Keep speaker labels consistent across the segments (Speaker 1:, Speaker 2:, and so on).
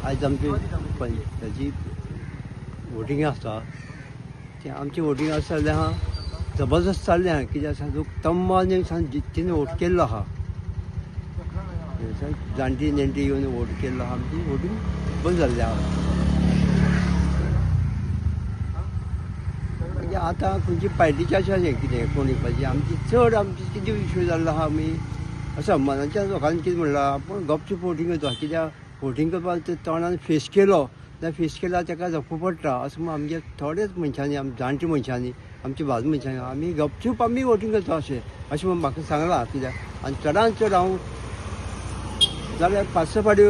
Speaker 1: आज आमची हेची वोटिंग आसता तें आमची वोटिंग आसा जाल्यार हां जबरदस्त चाललें आहा कित्याक सांग लोक तम्माने जिततीन वोट केल्लो आहा जाणटी नेणटी येवन वोट केल्लो आहा आमची वोटींग बंद जाल्लें आहा म्हणजे आतां खंयची पार्टीचें अशें कितें कोण येवपाचें आमची चड आमची कितें इश्यू जाल्लो आहा आमी अशें मनाच्या लोकांनी कितें म्हणलां आपूण गपचूप वोटींग करता कित्याक वोटींग करपाक ते तोंडान फेस केलो जाल्यार फेस केल्यार ताका जप्प पडटा अशें म्हूण आमगे थोडेच मनशांनी जाणटे मनशांनी आमच्या बाजू मनशांनी आमी गपचूप आमी वोटींग करता अशें म्हूण म्हाका सांगलां कित्याक आनी चडांत चड हांव जाल्यार 5-6 फावटी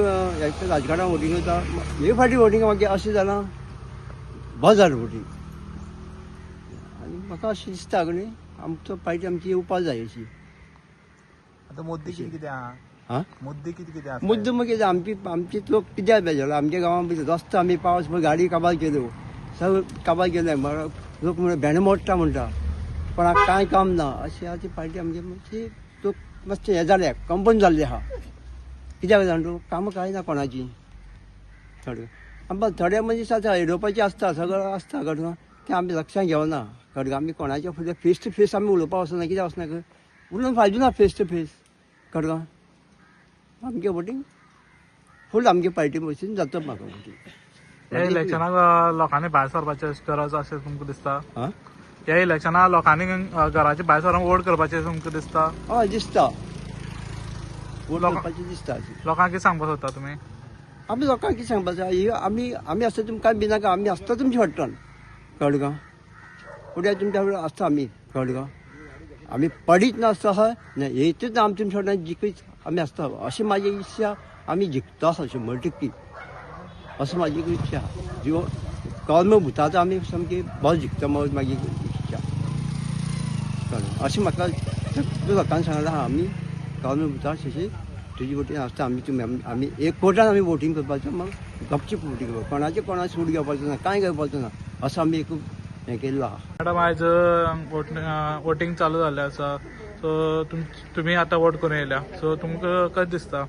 Speaker 1: राजकारणांत वोटींग करता एक फावटी वोटींग मागीर अशें जालां बरें जालें वोटींग आनी म्हाका अशें दिसता न्ही आमचो पार्टी आमची येवपा जाय अशी
Speaker 2: आता मुद्दे कितें आहा
Speaker 1: हां
Speaker 2: मुद्दे कितें आसा
Speaker 1: मुद्दम मागीर आमचे लोक कित्याक बेजारला आमच्या गांवांत भितर रस्तो आमी पावस पळय गाडी काबार केल्यो सगळें काबार केलें लोक म्हणून भेंडे मोडटा म्हणटा कोणाक कांय काम ना अशी आमची पार्टी आमची मातशी लोक मातशें हें जाले कंपन जाल्ले आहा कित्याक जाणा कामां कांय ना कोणाची थोडे मनीस आसा हेडोवपाचें आसता सगळं आसता कळगा तें आमी लक्षांत घेवना कळगा आमी कोणाच्या फुडें फेस टू फेस आमी उलोवपाक वचना कित्याक वचना उलोवन फायदो ना फेस टू फेस कळगा आमगे वोटींग फूल आमगे पार्टी भशेन जाता म्हाका वोटींग
Speaker 3: ह्या इलेक्शनाक लोकांनी भायर सरपाचें गरज अशें तुमकां दिसता ह्या इलेक्शनाक लोकांनी घराच्या भायर सरून वोट करपाचें तुमकां दिसता
Speaker 1: हय दिसता वोट करपाचें दिसता
Speaker 3: लोकांक कितें सांगपाक सोदता तुमी
Speaker 1: आमी लोकांक कितें सांगपाचें आमी आसता तुमकां भिनाका आमी आसता तुमच्या फाटल्यान कळगा फुडें तुमच्या फुडें आसता आमी कळगा आमी पडीत नासता हय येतच ना आमी तुमच्या फाटल्यान जिखीत आमी आसता अशी म्हाजी इच्छा आमी जिखता अशें 100% असं म्हाजी इच्छा जिव गव्हर्मेंट भुताचो आमी सामकी बरो जिखता म्हाजी इच्छा कळ्ळें अशें म्हाका लोकांनी सांगलां आहा आमी गव्हर्मेंट भुता अशें तुजी वोटींग आसता आमी एक कोर्टान आमी वोटींग करपाचें मग गपचूप वोटींग करपाचें कोणाचें सूट घेवपाचो ना कांय घेवपाचो ना असं आमी एक हें केल्लो आहा
Speaker 3: मॅडम आयज वोटींग चालू जाल्लें आसा सो तुमी आतां वोट करून येयल्या सो तुमकां कशें दिसता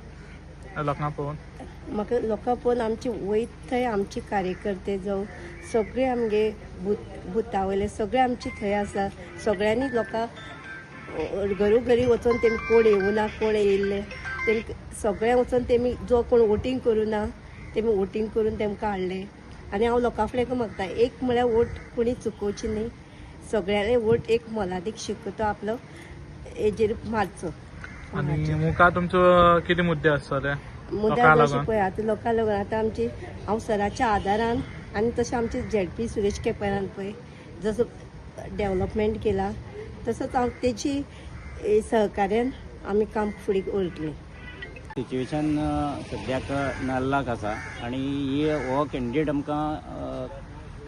Speaker 3: लोकांक पळोवन
Speaker 4: म्हाका लोकां पळोवन आमचे वयत थंय आमचे कार्यकर्ते जावं सगळे आमगे बुथा वयले सगळे आमचे थंय आसा सगळ्यांनी लोकां घरोघरी वचून तेमी कोण येवं ना कोण येयल्ले तेमकां सगळ्या वचून तेमी जो कोण वोटींग करूं ना तेमी वोटींग करून तेमकां हाडले आनी हांव लोकां फुडें मागता एक म्हळ्यार वोट कोणी चुकोवची न्ही सगळ्यांनी वोट एक मोलादीक शिकतो आपलो हेजेर मारचो
Speaker 3: आनी मुखार तुमचो कितें मुद्दे आसतले
Speaker 4: मुद्दा अशें पळय आतां लोकां लागून आतां आमची हांव सराच्या आदारान आनी तशें आमचे ZP सुरेश केपेरान पळय जसो डेव्हलपमेंट केला तसोच हांव तेजी सहकार्यान आमी काम फुडें व्हरतलीं
Speaker 5: सिच्युएशन सद्याक नाल्लाक आसा आनी हो कॅन्डिडेट आमकां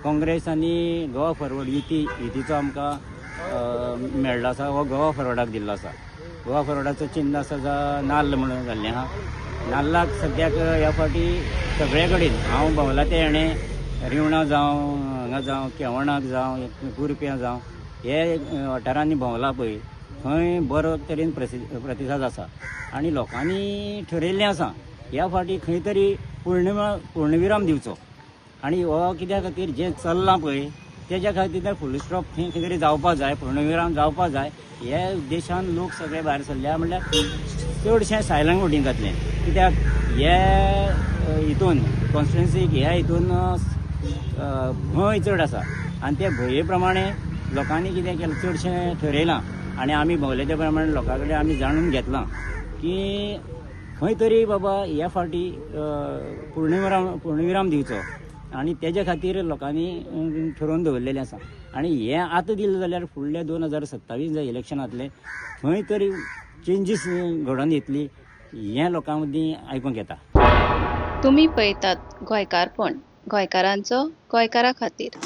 Speaker 5: काँग्रेस आनी गोवा फॉरवर्ड युतीचो आमकां मेळ्ळो आसा हो गोवा फॉरवर्डाक दिल्लो आसा गोवा फॉरवर्डाचो चिन्ह आसा नाल्ल म्हणून जाल्लें आहा नाल्लाक सद्याक ह्या फावटी सगळे कडेन हांव भोंवला ते हाणें रिवणां जावं हांगा जावं केवणाक जावं कुरप्यां जावं हे वाठारांनी भोंवला पळय थंय बरो तरेन प्रतिसाद आसा आनी लोकांनी ठरयल्लें आसा ह्या फावटी खंय तरी पूर्णविराम दिवचो आनी हो कित्या खातीर जें चल्लां पळय तेज्या खातीर फूल स्टॉप खंय तरी जावपा जाय पूर्णविराम जावपा जाय हे उद्देशान लोक सगळे भायर सरल्या म्हणल्यार चडशें सायलंट वोटींग जातलें कित्याक हे हितून कॉन्स्टिट्युएन्सीक ह्या हितून भंय चड आसा आनी ते भंये प्रमाणे लोकांनी कितें केलें चडशें ठरयलां आनी आमी भोंवले ते प्रमाणे लोकां कडेन आमी जाणून घेतलां की खंय तरी बाबा ह्या फावटी पूर्णविराम दिवचो आनी तेज्या खातीर लोकांनी ठरोवन दवरलेलें आसा आनी हें आतां दिलें जाल्यार फुडल्या 2027 जे इलेक्शन जातलें खंय तरी चेंजीस घडोवन येतली हें लोकां मदीं आयकूंक येता
Speaker 6: तुम्ही पळयतात गोंयकारपण गोंयकारांचो गोंयकारा खातीर